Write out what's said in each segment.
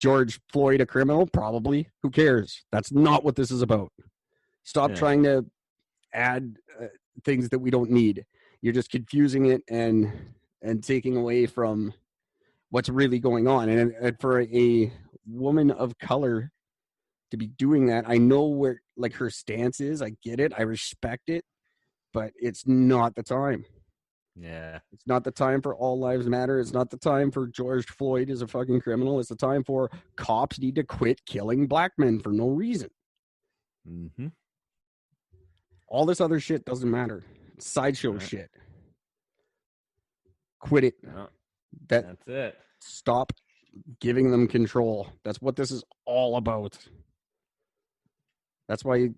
George Floyd a criminal? Probably. Who cares? That's not what this is about. Stop trying to add things that we don't need. You're just confusing it and taking away from what's really going on. And for a woman of color to be doing that, I know where like her stance is. I get it. I respect it, but it's not the time. Yeah. It's not the time for all lives matter. It's not the time for George Floyd is a fucking criminal. It's the time for cops need to quit killing black men for no reason. Mm-hmm. All this other shit doesn't matter. It's sideshow shit. Quit it. No, that's it. Stop giving them control. That's what this is all about. That's why,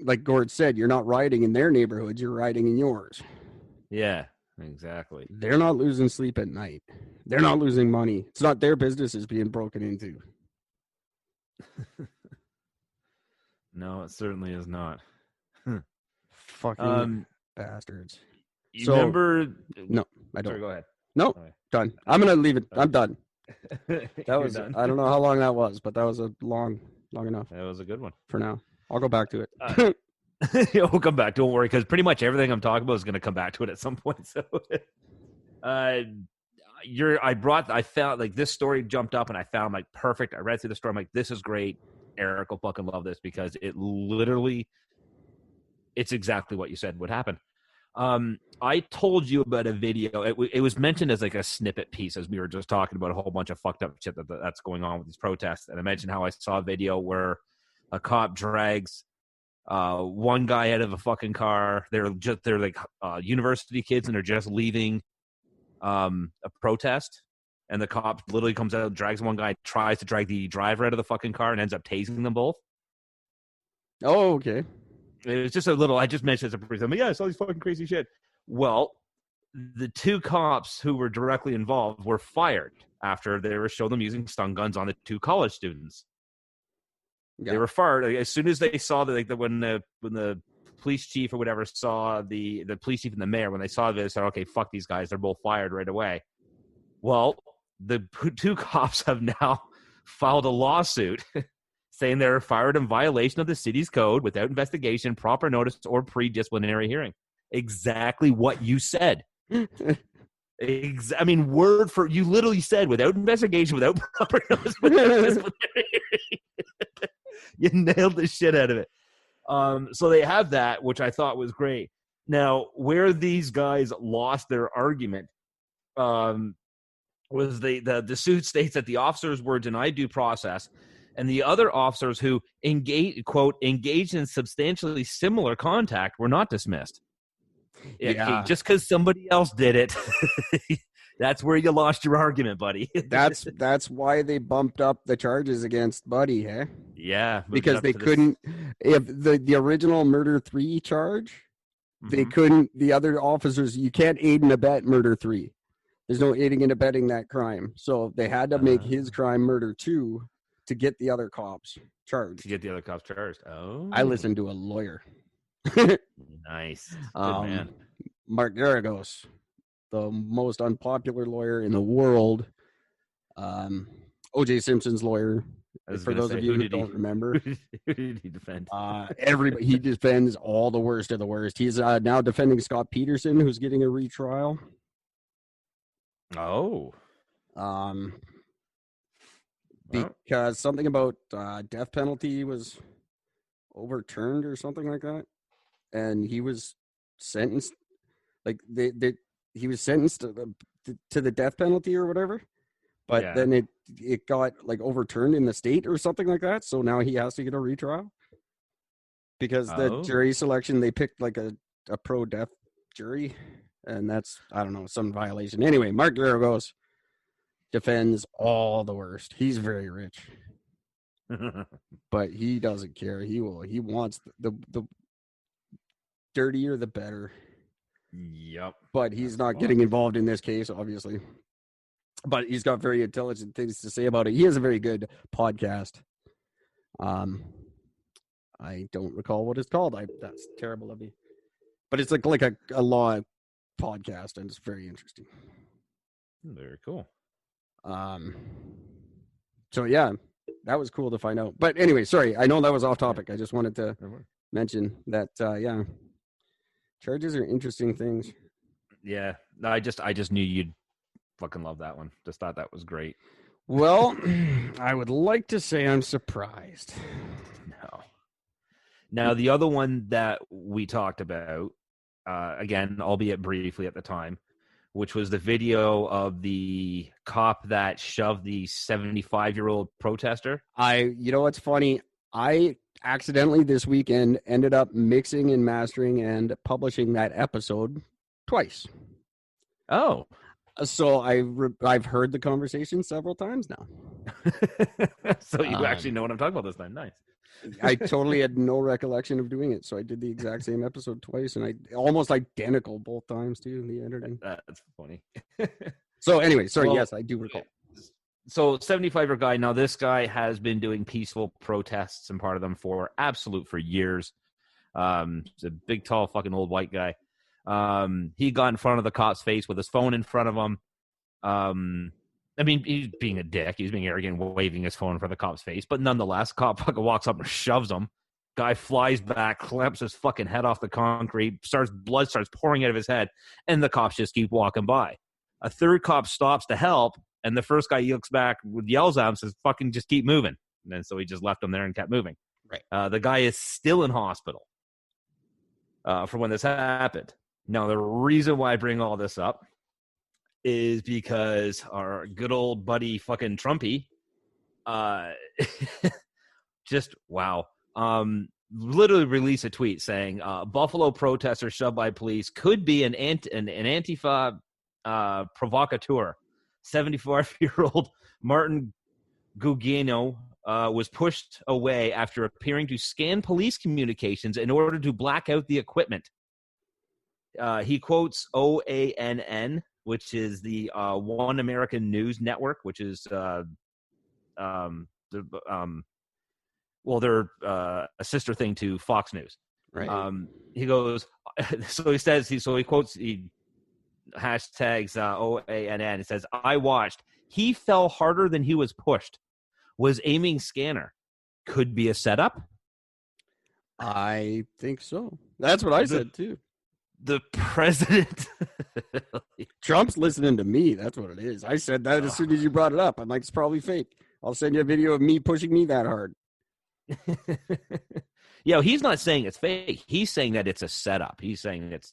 like Gord said, you're not rioting in their neighborhoods. You're rioting in yours. Yeah. Exactly. They're not losing sleep at night. They're not losing money. It's not their businesses being broken into. No, it certainly is not. Fucking bastards. You remember? No, I don't. Sorry, go ahead. No, done. I'm going to leave it. I'm done. That was, done. I don't know how long that was, but that was a long enough. That was a good one. For now. I'll go back to it. We'll come back. Don't worry, because pretty much everything I'm talking about is going to come back to it at some point. So, I found like this story jumped up and I found like perfect. I read through the story. I'm like, this is great. Eric will fucking love this because it literally, it's exactly what you said would happen. I told you about a video. It was mentioned as like a snippet piece as we were just talking about a whole bunch of fucked up shit that's going on with these protests. And I mentioned how I saw a video where a cop drags one guy out of a fucking car. They're like university kids and they're just leaving a protest. And the cop literally comes out, drags one guy, tries to drag the driver out of the fucking car and ends up tasing them both. Oh, okay. It was just a little, I just mentioned it as a brief. Yeah, I saw these fucking crazy shit. Well, the two cops who were directly involved were fired after they were showing them using stun guns on the two college students. Yeah. They were fired as soon as they saw that. When the police chief or whatever saw the police chief and the mayor, when they saw this, they said, "Okay, fuck these guys. They're both fired right away." Well, the two cops have now filed a lawsuit saying they're fired in violation of the city's code without investigation, proper notice, or pre-disciplinary hearing. Exactly what you said. I mean, word for you literally said without investigation, without proper notice, without disciplinary hearing. You nailed the shit out of it. So they have that, which I thought was great. Now, where these guys lost their argument was the suit states that the officers were denied due process, and the other officers who engaged in substantially similar contact were not dismissed. Yeah. Just because somebody else did it, that's where you lost your argument, buddy. That's why they bumped up the charges against Buddy, eh? Yeah. Because they couldn't, if the original murder 3 charge, they couldn't, the other officers, you can't aid and abet murder 3. There's no aiding and abetting that crime. So they had to make his crime murder 2 to get the other cops charged. Oh. I listened to a lawyer. Nice. Good man. Mark Garagos, the most unpopular lawyer in the world. O.J. Simpson's lawyer. For those of you who don't remember, who did he defend? Everybody. He defends all the worst of the worst. He's now defending Scott Peterson, who's getting a retrial. Oh. Because something about death penalty was overturned or something like that. And he was sentenced, like he was sentenced to the death penalty or whatever, but then it got like overturned in the state or something like that. So now he has to get a retrial because the jury selection, they picked like a pro-death jury, and that's, I don't know, some violation. Anyway, Mark Garagos defends all the worst. He's very rich, but he doesn't care. He wants the dirtier the better. Yep. But he's not getting involved in this case, obviously. But he's got very intelligent things to say about it. He has a very good podcast. I don't recall what it's called. That's terrible of me. But it's like a law podcast, and it's very interesting. Very cool. So yeah, that was cool to find out. But anyway, sorry, I know that was off topic. I just wanted to mention that. Yeah, charges are interesting things. Yeah, no, I just knew you'd fucking love that one. Just thought that was great. Well, I would like to say I'm surprised. No. Now, the other one that we talked about, again, albeit briefly at the time, which was the video of the cop that shoved the 75-year-old protester. You know what's funny? I accidentally this weekend ended up mixing and mastering and publishing that episode twice. Oh. So I've heard the conversation several times now. So you actually know what I'm talking about this time. Nice. I totally had no recollection of doing it, so I did the exact same episode twice, and I almost identical both times too. The editing. That's funny. So anyway, sorry. Yes, I do recall. So 75-year guy. Now this guy has been doing peaceful protests and part of them for years. He's a big, tall, fucking old white guy. He got in front of the cop's face with his phone in front of him. I mean, he's being a dick. He's being arrogant, waving his phone in front of the cop's face. But nonetheless, cop fucking walks up and shoves him. Guy flies back, clamps his fucking head off the concrete, blood starts pouring out of his head, and the cops just keep walking by. A third cop stops to help, and the first guy looks back, yells at him, says, fucking just keep moving. And then so he just left him there and kept moving. Right. The guy is still in hospital for when this happened. Now, the reason why I bring all this up is because our good old buddy fucking Trumpy, just wow, literally released a tweet saying Buffalo protester shoved by police could be an Antifa provocateur. 74-year-old Martin Gugino was pushed away after appearing to scan police communications in order to black out the equipment. He quotes OANN, which is the One American News Network, which is they're a sister thing to Fox News. Right. He goes, so he says, he quotes, he hashtags OANN. It says, I watched. He fell harder than he was pushed. Was aiming scanner. Could be a setup. I think so. That's what I said too. The president. Trump's listening to me. That's what it is. I said that as soon as you brought it up. I'm like, it's probably fake. I'll send you a video of me pushing me that hard. Yeah, he's not saying it's fake. He's saying that it's a setup. He's saying it's.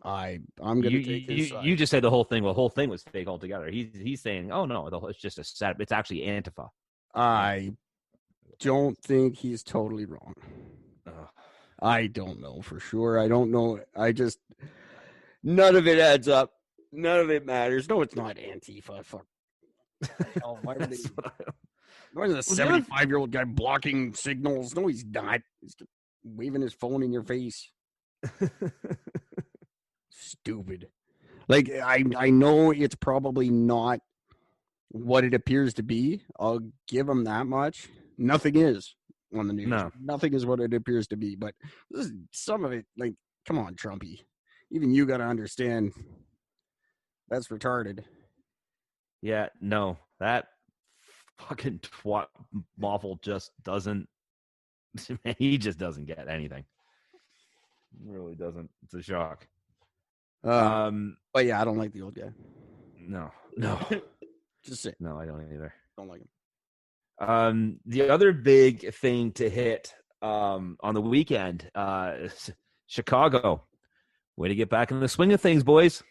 I'm going to take his side. You just said the whole thing. Well, the whole thing was fake altogether. He's saying, oh no, it's just a setup. It's actually Antifa. I don't think he's totally wrong. I don't know for sure. I don't know. None of it adds up. None of it matters. No, it's not Antifa. Fuck. Why is a 75-year-old guy blocking signals? No, he's not. He's waving his phone in your face. Stupid. Like, I know it's probably not what it appears to be. I'll give him that much. Nothing is on the news. No. Nothing is what it appears to be. But some of it, like, come on, Trumpy. Even you got to understand that's retarded. Yeah, no. That fucking twat waffle just doesn't. He just doesn't get anything. He really doesn't. It's a shock. But yeah, I don't like the old guy. No. Just say no. I don't either. Don't like him. The other big thing to hit on the weekend, Chicago. Way to get back in the swing of things, boys.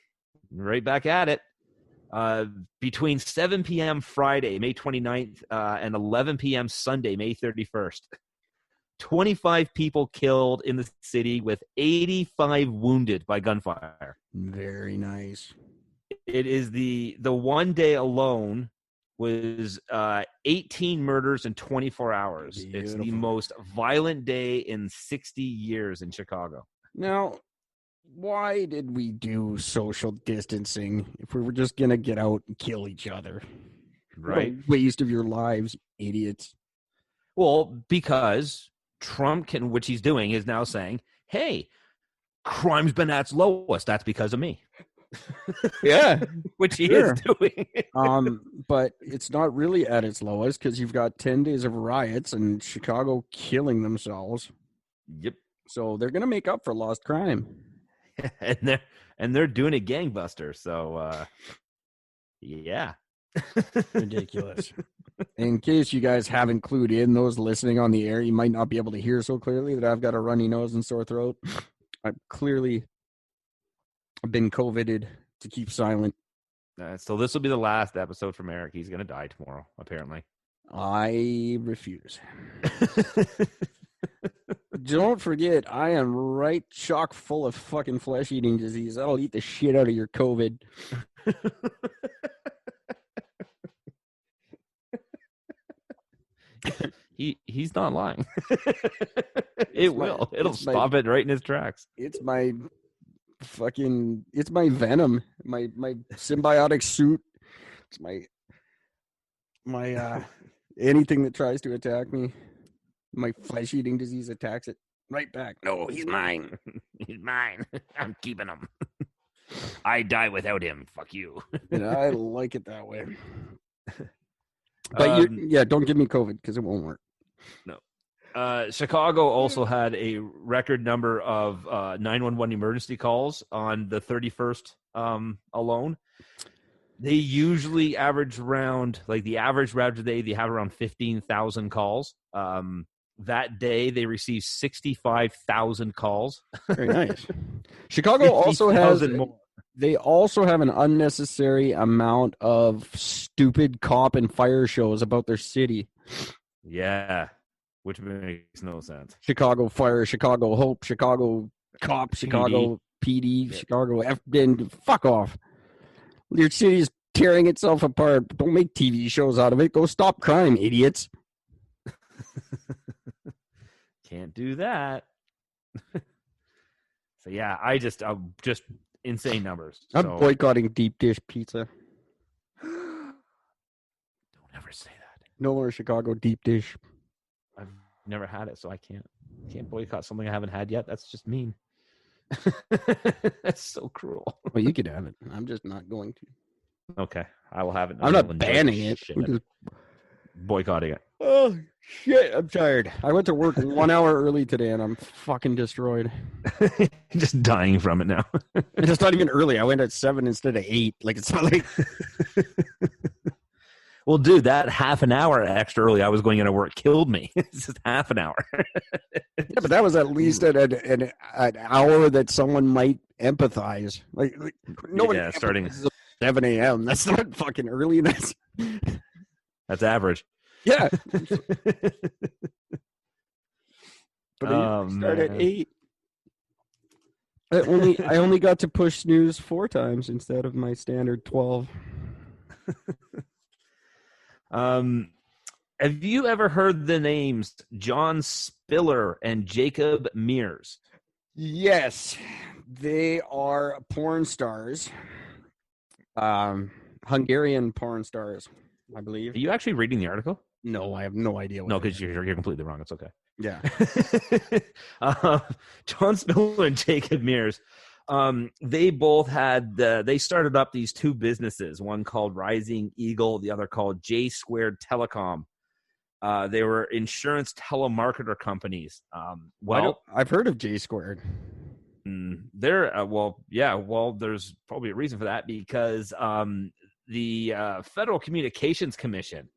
Right back at it. Between 7 p.m. Friday, May 29th, and 11 p.m. Sunday, May 31st. 25 people killed in the city with 85 wounded by gunfire. Very nice. It is the one day alone was 18 murders in 24 hours. Beautiful. It's the most violent day in 60 years in Chicago. Now, why did we do social distancing if we were just going to get out and kill each other? Right. What a waste of your lives, idiots. Well, because Trump which he's doing, is now saying, hey, crime's been at its lowest. That's because of me. Yeah, which he sure. is doing. But it's not really at its lowest because you've got 10 days of riots and Chicago killing themselves. Yep. So they're gonna make up for lost crime. and they're doing a gangbuster. So yeah. Ridiculous. In case you guys haven't clued in, those listening on the air, you might not be able to hear so clearly that I've got a runny nose and sore throat. I've clearly been COVIDed to keep silent. So this will be the last episode from Eric. He's going to die tomorrow, apparently. I refuse. Don't forget, I am right chock full of fucking flesh-eating disease. That'll eat the shit out of your COVID. He's not lying. It'll stop it right in his tracks. It's my venom, my symbiotic suit. It's my anything that tries to attack me, my flesh-eating disease attacks it right back. No, he's mine. He's mine. I'm keeping him. I die without him. Fuck you. I like it that way. But don't give me COVID because it won't work. No. Chicago also had a record number of 911 emergency calls on the 31st alone. They usually average around, like the average day, they have around 15,000 calls. That day, they received 65,000 calls. Very nice. Chicago also has more. They also have an unnecessary amount of stupid cop and fire shows about their city. Yeah, which makes no sense. Chicago Fire, Chicago Hope, Chicago Cop, Chicago PD, Chicago F. Then fuck off. Your city is tearing itself apart. Don't make TV shows out of it. Go stop crime, idiots. Can't do that. So yeah, I'm just insane numbers. I'm boycotting deep dish pizza. Don't ever say that. No more Chicago deep dish. I've never had it, so I can't boycott something I haven't had yet. That's just mean. That's so cruel. Well, you could have it. I'm just not going to. Okay, I will have it. I'm not banning it. I'm just boycotting it. Oh shit! I'm tired. I went to work 1 hour early today, and I'm fucking destroyed. Just dying from it now. It's not even early. I went at 7 instead of 8. Like it's not like. Well, dude, that half an hour extra early I was going into work killed me. It's just half an hour. Yeah, but that was at least an hour that someone might empathize. Like no one starting at 7 a.m. That's not fucking early. That's average. Yeah. But I started at 8. I only got to push snooze 4 times instead of my standard 12. Have you ever heard the names John Spiller and Jacob Mears? Yes, they are porn stars. Hungarian porn stars, I believe. Are you actually reading the article? No, I have no idea. No, because you're completely wrong. It's okay. Yeah. John Spiller and Jacob Mears. They both they started up these 2 businesses, one called Rising Eagle, the other called J Squared Telecom. They were insurance telemarketer companies. I've heard of J Squared. There's probably a reason for that because the Federal Communications Commission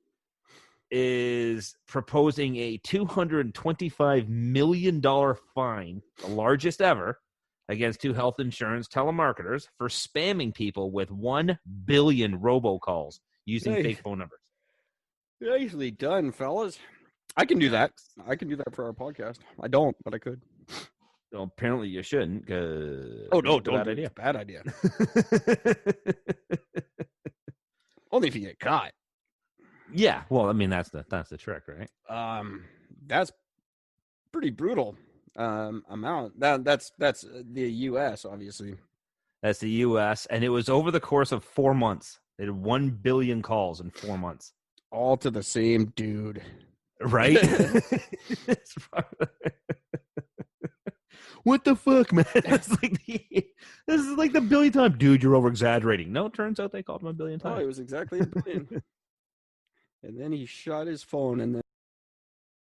is proposing a $225 million fine, the largest ever, against 2 health insurance telemarketers for spamming people with 1 billion robocalls using fake phone numbers. Nicely done, fellas. I can do that. I can do that for our podcast. I don't, but I could. Well, apparently you shouldn't. Don't. Bad idea. Bad idea. Only if you get caught. Yeah. Well, I mean that's the trick, right? That's pretty brutal. Amount. That's the U.S. obviously. That's the U.S. and it was over the course of 4 months. They did 1 billion calls in 4 months. All to the same dude, right? What the fuck, man? This is like the billionth time. Dude, you're over exaggerating. No, it turns out they called him a billion times. Oh, it was exactly a billion. And then he shot his phone, and then